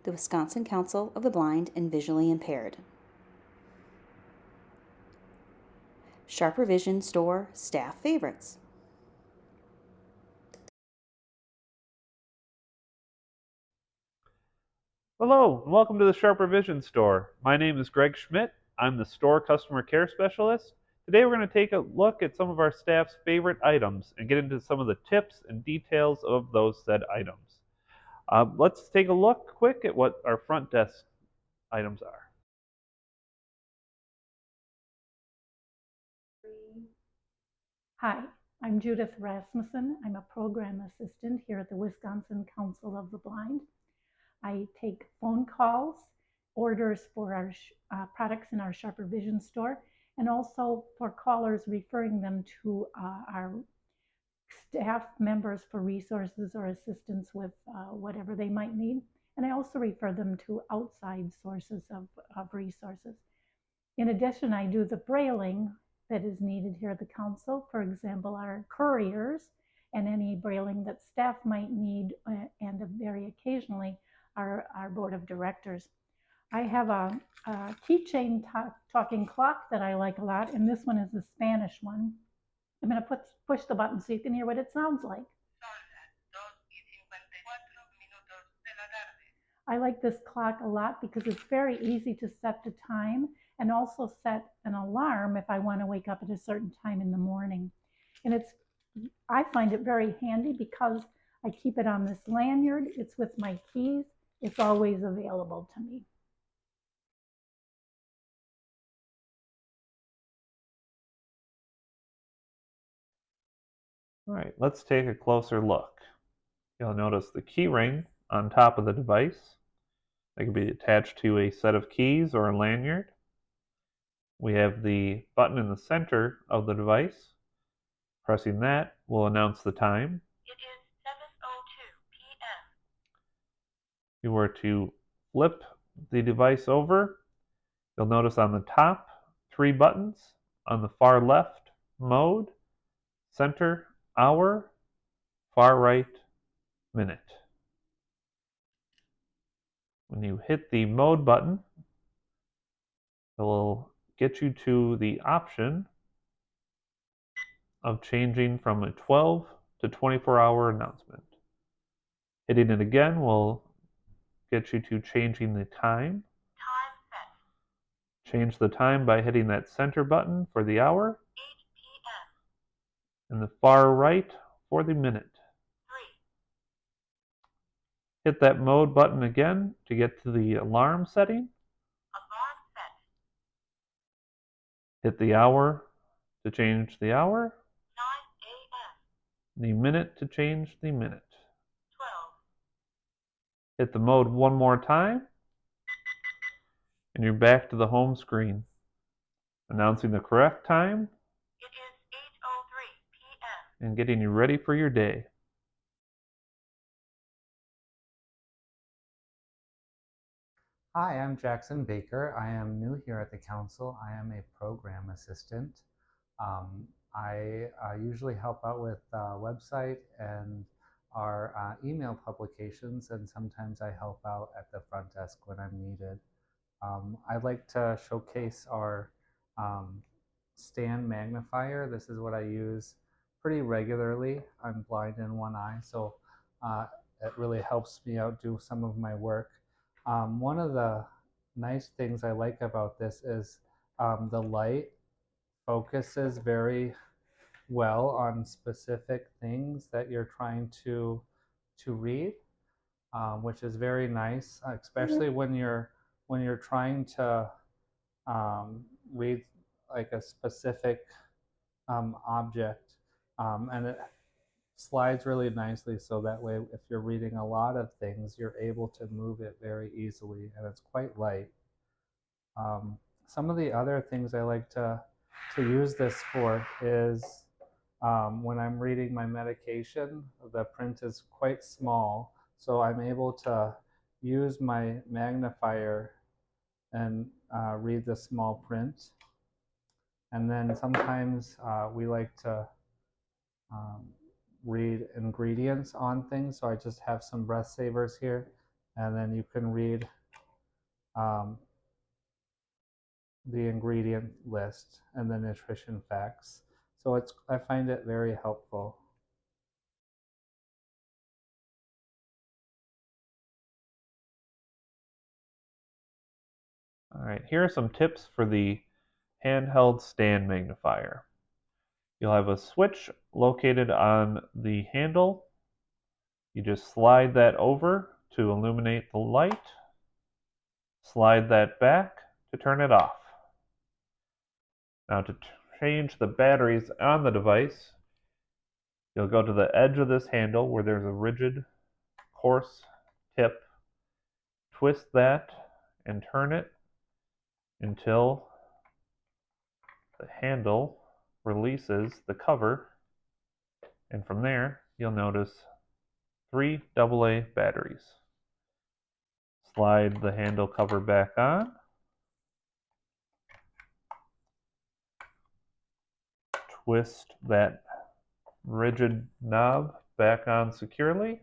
the Wisconsin Council of the Blind and Visually Impaired. Sharper Vision Store Staff Favorites. Hello, and welcome to the Sharper Vision Store. My name is Greg Schmidt. I'm the store customer care specialist. Today we're going to take a look at some of our staff's favorite items and get into some of the tips and details of those said items. Let's take a look quick at what our front desk items are. Hi, I'm Judith Rasmussen. I'm a program assistant here at the Wisconsin Council of the Blind. I take phone calls, orders for our products in our Sharper Vision store, and also for callers referring them to our staff members for resources or assistance with whatever they might need. And I also refer them to outside sources of resources. In addition, I do the brailing that is needed here at the council. For example, our couriers and any brailing that staff might need, and very occasionally our board of directors. I have a keychain talking clock that I like a lot, and this one is the Spanish one. I'm going to push the button so you can hear what it sounds like. I like this clock a lot because it's very easy to set the time and also set an alarm if I want to wake up at a certain time in the morning. And I find it very handy because I keep it on this lanyard. It's with my keys. It's always available to me. All right, let's take a closer look. You'll notice the key ring on top of the device. That can be attached to a set of keys or a lanyard. We have the button in the center of the device. Pressing that will announce the time. It is 7:02 p.m. If you were to flip the device over, you'll notice on the top 3 buttons. On the far left, mode, center, hour, far right, minute. When you hit the mode button, it will get you to the option of changing from a 12 to 24-hour announcement. Hitting it again will get you to changing the time. Time set. Change the time by hitting that center button for the hour. 8 p.m. And the far right for the minute. 3. Hit that mode button again to get to the alarm setting. Alarm set. Hit the hour to change the hour. 9 a.m. The minute to change the minute. 12. Hit the mode one more time. And you're back to the home screen. Announcing the correct time. It is 8:03 p.m. And getting you ready for your day. Hi, I'm Jackson Baker. I am new here at the council. I am a program assistant. I usually help out with website and our email publications, and sometimes I help out at the front desk when I'm needed. I'd like to showcase our stand magnifier. This is what I use pretty regularly. I'm blind in one eye, so it really helps me out do some of my work. One of the nice things I like about this is the light focuses very well on specific things that you're trying to read, which is very nice, especially when you're trying to read like a specific object, and it slides really nicely, so that way if you're reading a lot of things, you're able to move it very easily, and it's quite light. Some of the other things I like to use this for is when I'm reading my medication, the print is quite small, so I'm able to use my magnifier and read the small print. And then sometimes we like to read ingredients on things, so I just have some breath savers here and then you can read the ingredient list and the nutrition facts. So I find it very helpful. All right, here are some tips for the handheld stand magnifier. You'll have a switch located on the handle. You just slide that over to illuminate the light. Slide that back to turn it off. Now to change the batteries on the device, you'll go to the edge of this handle where there's a rigid, coarse tip. Twist that and turn it until the handle releases the cover, and from there you'll notice 3 AA batteries. Slide the handle cover back on. Twist that rigid knob back on securely.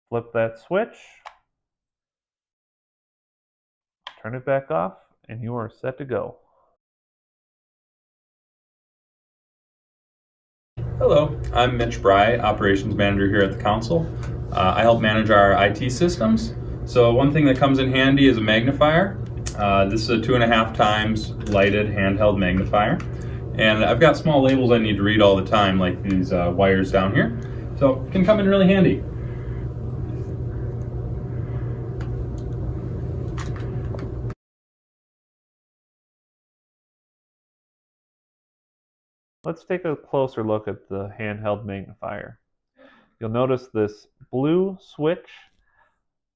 Flip that switch. Turn it back off, and you are set to go. Hello, I'm Mitch Bry, Operations Manager here at the Council. I help manage our IT systems. So one thing that comes in handy is a magnifier. This is a 2.5 times lighted handheld magnifier. And I've got small labels I need to read all the time, like these wires down here. So it can come in really handy. Let's take a closer look at the handheld magnifier. You'll notice this blue switch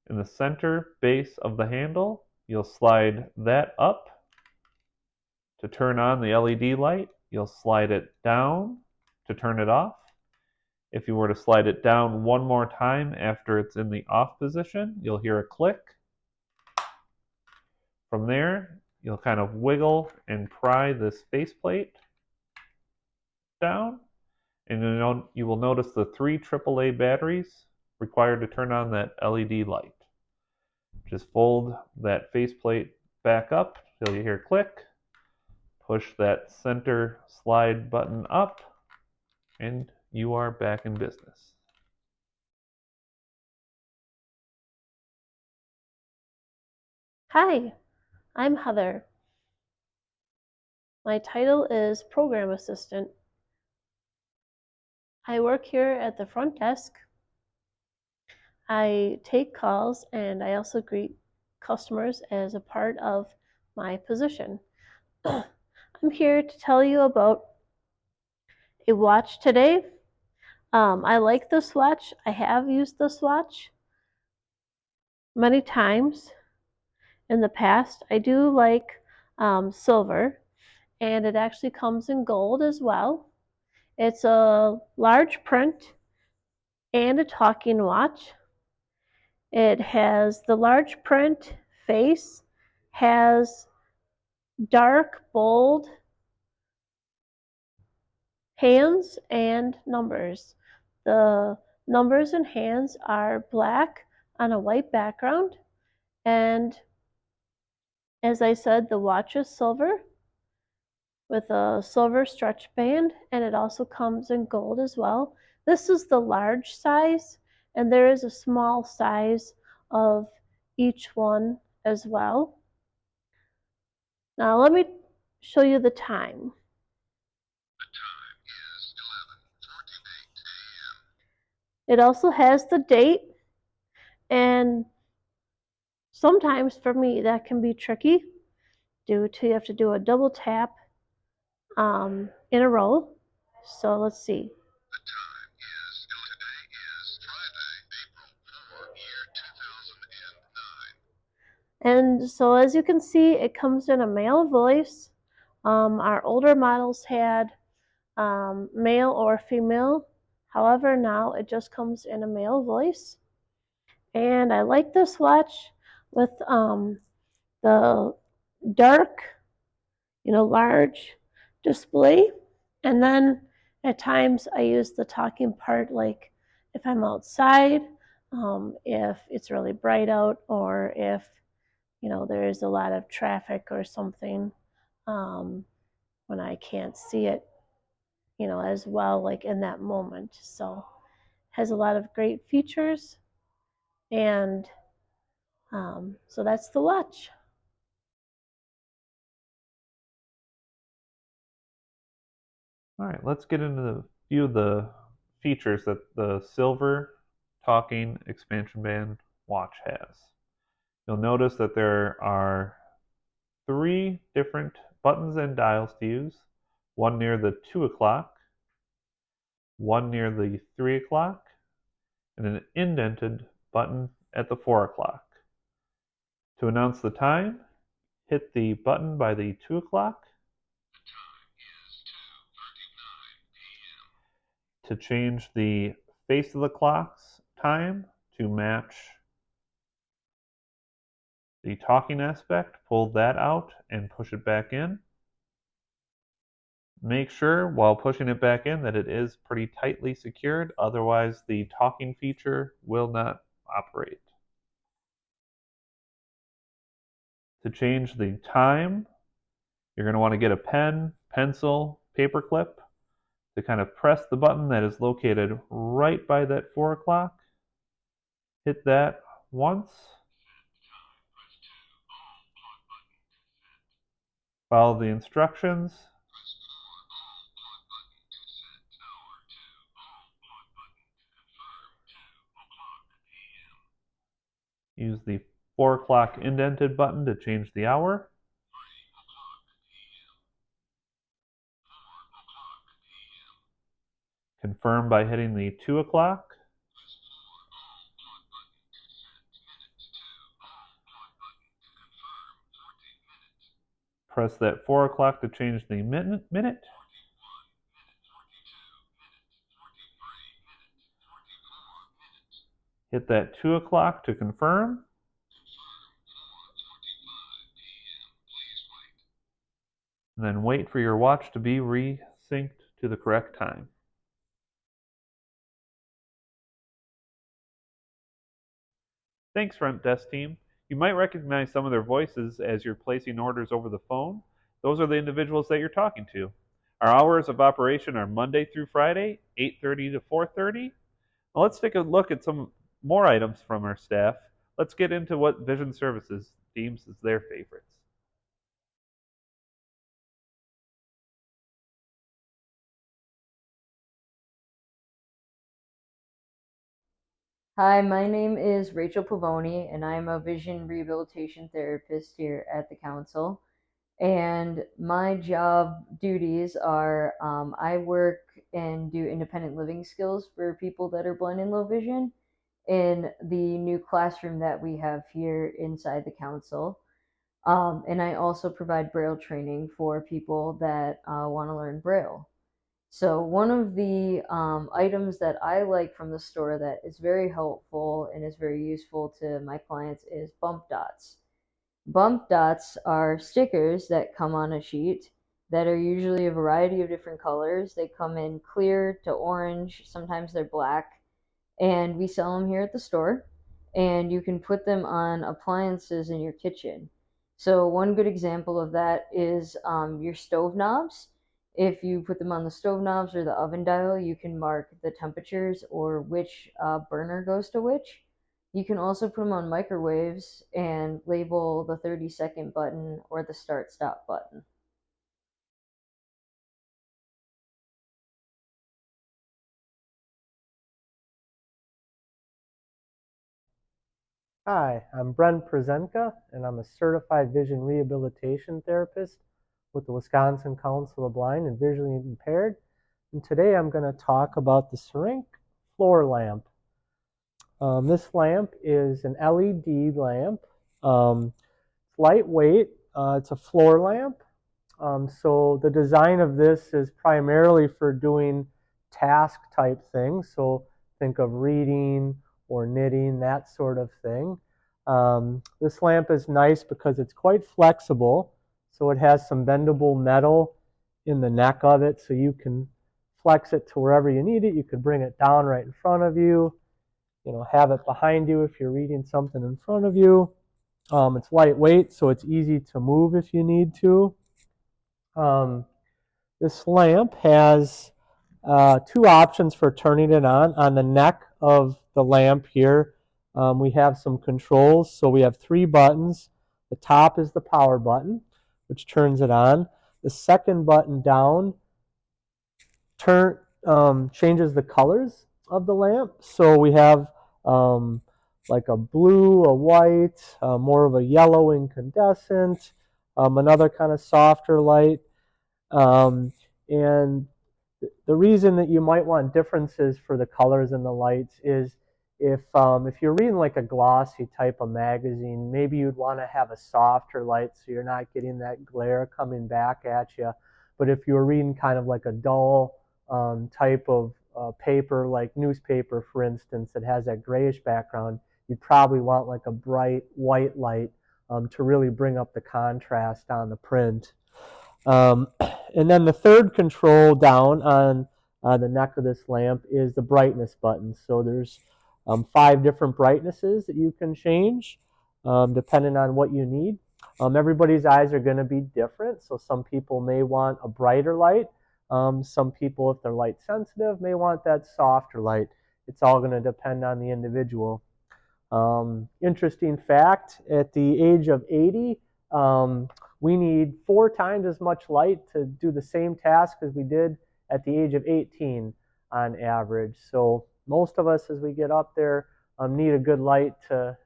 in the center base of the handle. You'll slide that up to turn on the LED light. You'll slide it down to turn it off. If you were to slide it down one more time after it's in the off position, you'll hear a click. From there, you'll kind of wiggle and pry this faceplate down, and you will notice the 3 AAA batteries required to turn on that LED light. Just fold that faceplate back up till you hear click. Push that center slide button up, and you are back in business. Hi, I'm Heather. My title is Program Assistant. I work here at the front desk. I take calls and I also greet customers as a part of my position. I'm here to tell you about a watch today. I like this watch. I have used this watch many times in the past. I do like silver, and it actually comes in gold as well. It's a large print and a talking watch. It has the large print face, has dark, bold hands and numbers. The numbers and hands are black on a white background, and as I said, the watch is silver with a silver stretch band, and it also comes in gold as well. This is the large size, and there is a small size of each one as well. Now let me show you the time. The time is 11:48 a.m. It also has the date, and sometimes for me that can be tricky due to you have to do a double tap in a row. So let's see. The time is, today is Friday, April 4, year 2009. And so as you can see, it comes in a male voice. Our older models had male or female. However, now it just comes in a male voice. And I like this watch with the dark, large display. And then at times I use the talking part, like if I'm outside, if it's really bright out or if, there is a lot of traffic or something, when I can't see it, as well, like in that moment. So has a lot of great features, and so that's the watch. All right, let's get into a few of the features that the silver talking expansion band watch has. You'll notice that there are 3 different buttons and dials to use, one near the 2 o'clock, one near the 3 o'clock, and an indented button at the 4 o'clock. To announce the time, hit the button by the 2 o'clock. To change the face of the clock's time to match the talking aspect, pull that out and push it back in. Make sure while pushing it back in that it is pretty tightly secured, otherwise the talking feature will not operate. To change the time, you're going to want to get a pen, pencil, paper clip to kind of press the button that is located right by that 4 o'clock. Hit that once. Follow the instructions. Use the 4 o'clock indented button to change the hour. Confirm by hitting the 2 o'clock. Press that 4 o'clock to change the minute. Hit that 2 o'clock to confirm. And then wait for your watch to be resynced to the correct time. Thanks, front desk team. You might recognize some of their voices as you're placing orders over the phone. Those are the individuals that you're talking to. Our hours of operation are Monday through Friday, 8:30 to 4:30. Now let's take a look at some more items from our staff. Let's get into what Vision Services deems as their favorites. Hi, my name is Rachel Pavoni, and I'm a vision rehabilitation therapist here at the council. And my job duties are I work and do independent living skills for people that are blind and low vision in the new classroom that we have here inside the council. And I also provide Braille training for people that want to learn Braille. So one of the items that I like from the store that is very helpful and is very useful to my clients is bump dots. Bump dots are stickers that come on a sheet that are usually a variety of different colors. They come in clear to orange, sometimes they're black, and we sell them here at the store. And you can put them on appliances in your kitchen. So one good example of that is your stove knobs. If you put them on the stove knobs or the oven dial, you can mark the temperatures or which burner goes to which. You can also put them on microwaves and label the 30-second button or the start-stop button. Hi, I'm Brent Prezenka, and I'm a certified vision rehabilitation therapist with the Wisconsin Council of Blind and Visually Impaired. And today I'm going to talk about the Syrinc floor lamp. This lamp is an LED lamp. It's lightweight. It's a floor lamp. So the design of this is primarily for doing task type things. So think of reading or knitting, that sort of thing. This lamp is nice because it's quite flexible. So it has some bendable metal in the neck of it, so you can flex it to wherever you need it. You could bring it down right in front of you. have it behind you if you're reading something in front of you. It's lightweight, so it's easy to move if you need to. This lamp has two options for turning it on. On the neck of the lamp here, we have some controls. So we have 3 buttons. The top is the power button, which turns it on. The second button down changes the colors of the lamp. So we have like a blue, a white, more of a yellow incandescent, another kind of softer light. And the reason that you might want differences for the colors and the lights is if you're reading like a glossy type of magazine, maybe you'd want to have a softer light so you're not getting that glare coming back at you. But if you're reading kind of like a dull type of paper, like newspaper, for instance, that has that grayish background, you'd probably want like a bright white light to really bring up the contrast on the print. And then the third control down on the neck of this lamp is the brightness button. So there's 5 different brightnesses that you can change depending on what you need. Everybody's eyes are going to be different. So some people may want a brighter light. Some people, if they're light sensitive, may want that softer light. It's all going to depend on the individual. Interesting fact, at the age of 80, we need 4 times as much light to do the same task as we did at the age of 18 on average. So most of us, as we get up there, need a good light to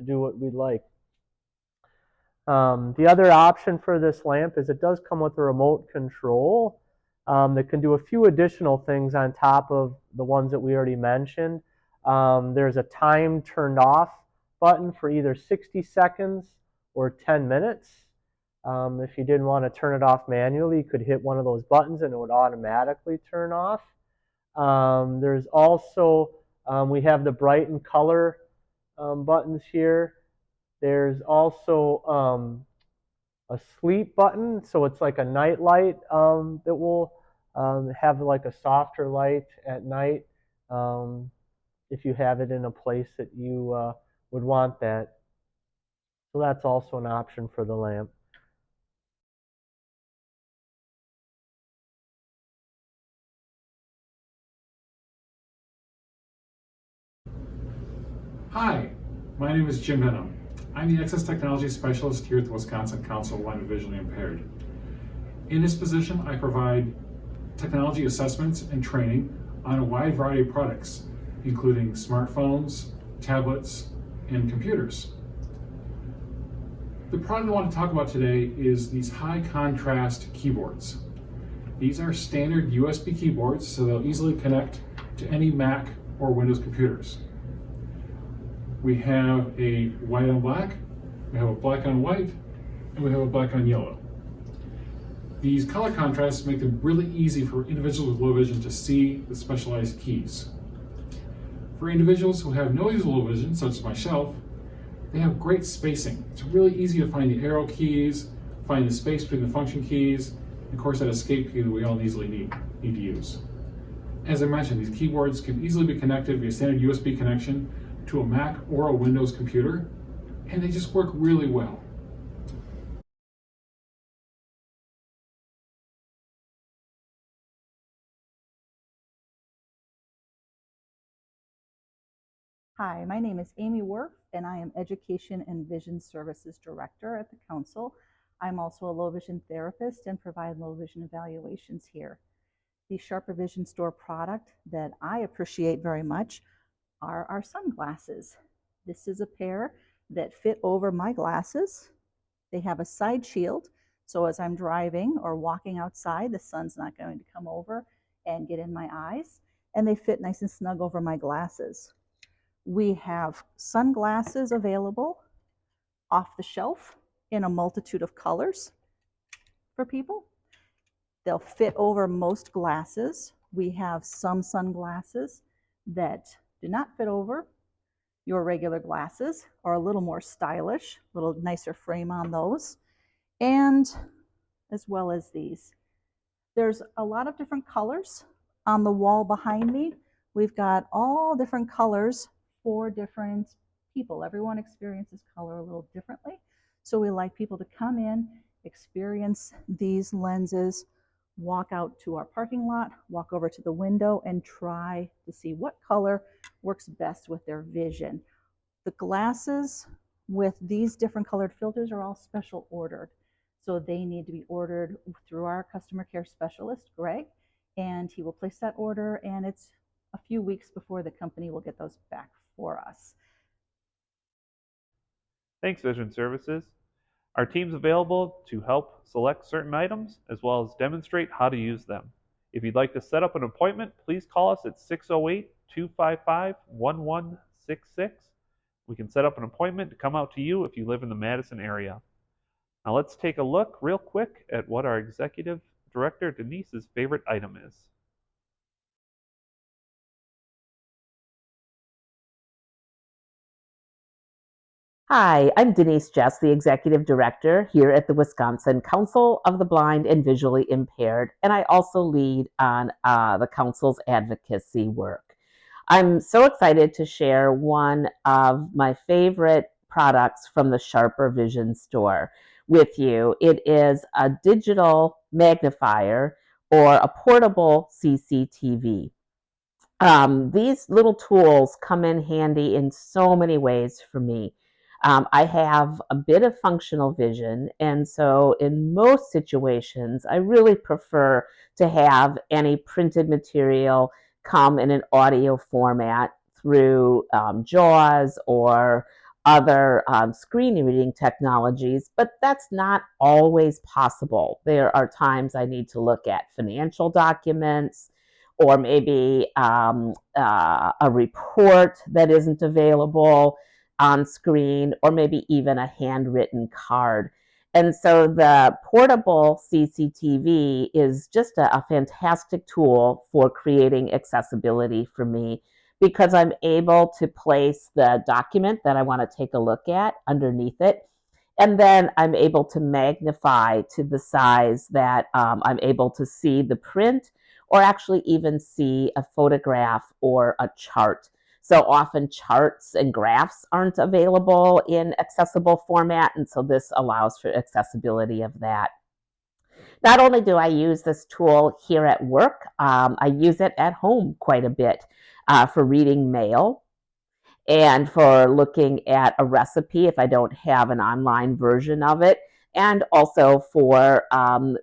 do what we'd like. The other option for this lamp is it does come with a remote control that can do a few additional things on top of the ones that we already mentioned. There's a time turned off button for either 60 seconds or 10 minutes. If you didn't want to turn it off manually, you could hit one of those buttons and it would automatically turn off. There's also, we have the bright and color buttons here. There's also a sleep button, so it's like a night light that will have like a softer light at night if you have it in a place that you would want that. So that's also an option for the lamp. Hi, my name is Jim Henham. I'm the Access Technology Specialist here at the Wisconsin Council of Blind Visually Impaired. In this position, I provide technology assessments and training on a wide variety of products, including smartphones, tablets, and computers. The product I want to talk about today is these high contrast keyboards. These are standard USB keyboards, so they'll easily connect to any Mac or Windows computers. We have a white on black, we have a black on white, and we have a black on yellow. These color contrasts make them really easy for individuals with low vision to see the specialized keys. For individuals who have no low vision, such as myself, they have great spacing. It's really easy to find the arrow keys, find the space between the function keys, and of course that escape key that we all easily need to use. As I mentioned, these keyboards can easily be connected via standard USB connection to a Mac or a Windows computer, and they just work really well. Hi, my name is Amy Worf, and I am Education and Vision Services Director at the Council. I'm also a low vision therapist and provide low vision evaluations here. The Sharper Vision Store product that I appreciate very much are our sunglasses. This is a pair that fit over my glasses. They have a side shield, so as I'm driving or walking outside, the sun's not going to come over and get in my eyes, and they fit nice and snug over my glasses. We have sunglasses available off the shelf in a multitude of colors for people. They'll fit over most glasses. We have some sunglasses that do not fit over your regular glasses, or a little more stylish, a little nicer frame on those, and as well as these. There's a lot of different colors on the wall behind me. We've got all different colors 4 different people. Everyone experiences color a little differently. So we like people to come in, experience these lenses, walk out to our parking lot, walk over to the window, and try to see what color works best with their vision. The glasses with these different colored filters are all special ordered. So they need to be ordered through our customer care specialist, Greg, and he will place that order, and it's a few weeks before the company will get those back for us. Thanks, Vision Services. Our team's available to help select certain items as well as demonstrate how to use them. If you'd like to set up an appointment, please call us at 608-255-1166. We can set up an appointment to come out to you if you live in the Madison area. Now let's take a look real quick at what our Executive Director Denise's favorite item is. Hi, I'm Denise Jess, the Executive Director here at the Wisconsin Council of the Blind and Visually Impaired, and I also lead on the Council's advocacy work. I'm so excited to share one of my favorite products from the Sharper Vision store with you. It is a digital magnifier or a portable CCTV. These little tools come in handy in so many ways for me. I have a bit of functional vision, and so in most situations, I really prefer to have any printed material come in an audio format through JAWS or other screen reading technologies, but that's not always possible. There are times I need to look at financial documents, or maybe a report that isn't available on screen, or maybe even a handwritten card. And so the portable CCTV is just a fantastic tool for creating accessibility for me, because I'm able to place the document that I want to take a look at underneath it. And then I'm able to magnify to the size that I'm able to see the print, or actually even see a photograph or a chart. So often charts and graphs aren't available in accessible format, and so this allows for accessibility of that. Not only do I use this tool here at work, I use it at home quite a bit for reading mail and for looking at a recipe if I don't have an online version of it, and also for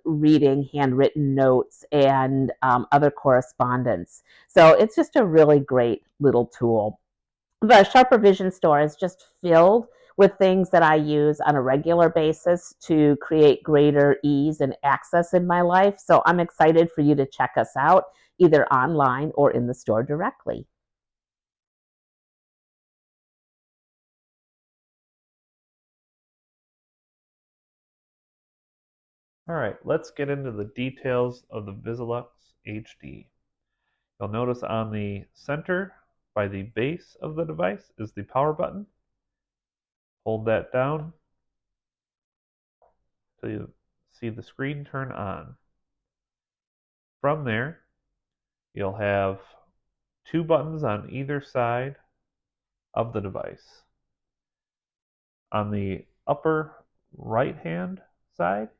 reading handwritten notes and other correspondence. So it's just a really great little tool. The Sharper Vision store is just filled with things that I use on a regular basis to create greater ease and access in my life. So I'm excited for you to check us out, either online or in the store directly. All right, let's get into the details of the Visilux HD. You'll notice on the center, by the base of the device, is the power button. Hold that down till you see the screen turn on. From there, you'll have 2 buttons on either side of the device. On the upper right-hand side,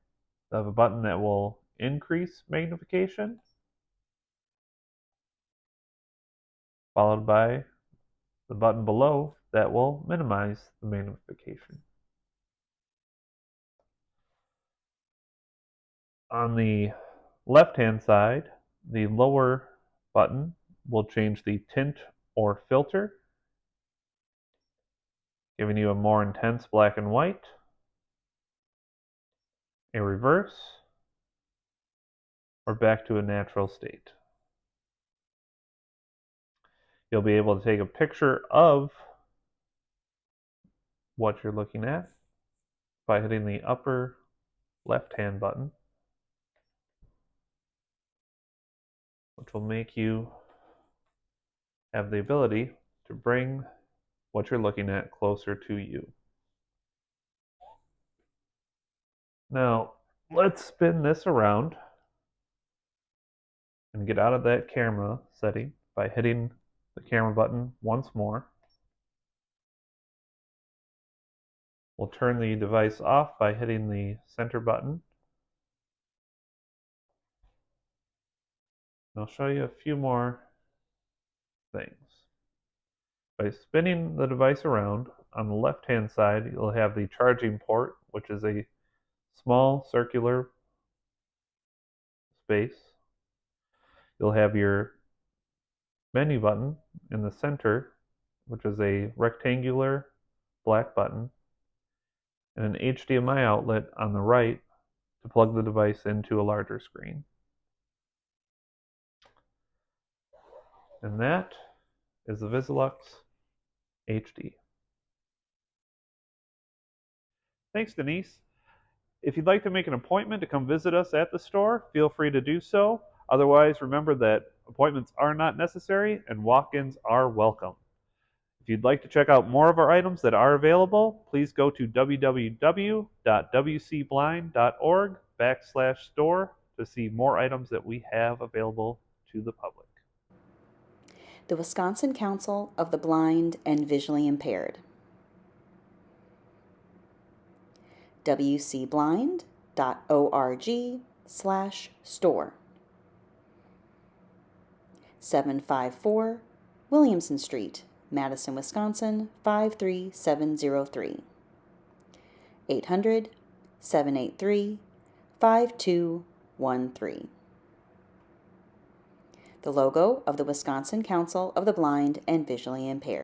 you have a button that will increase magnification, followed by the button below that will minimize the magnification. On the left-hand side, the lower button will change the tint or filter, giving you a more intense black and white, a reverse, or back to a natural state. You'll be able to take a picture of what you're looking at by hitting the upper left-hand button, which will make you have the ability to bring what you're looking at closer to you. Now, let's spin this around and get out of that camera setting by hitting the camera button once more. We'll turn the device off by hitting the center button. I'll show you a few more things. By spinning the device around, on the left-hand side, you'll have the charging port, which is a small circular space. You'll have your menu button in the center, which is a rectangular black button, and an HDMI outlet on the right to plug the device into a larger screen. And that is the Visilux HD. Thanks, Denise. If you'd like to make an appointment to come visit us at the store, feel free to do so. Otherwise, remember that appointments are not necessary and walk-ins are welcome. If you'd like to check out more of our items that are available, please go to www.wcblind.org/store to see more items that we have available to the public. The Wisconsin Council of the Blind and Visually Impaired. wcblind.org/store. 754 Williamson Street, Madison, Wisconsin 53703. 800-783-5213. The logo of the Wisconsin Council of the Blind and Visually Impaired.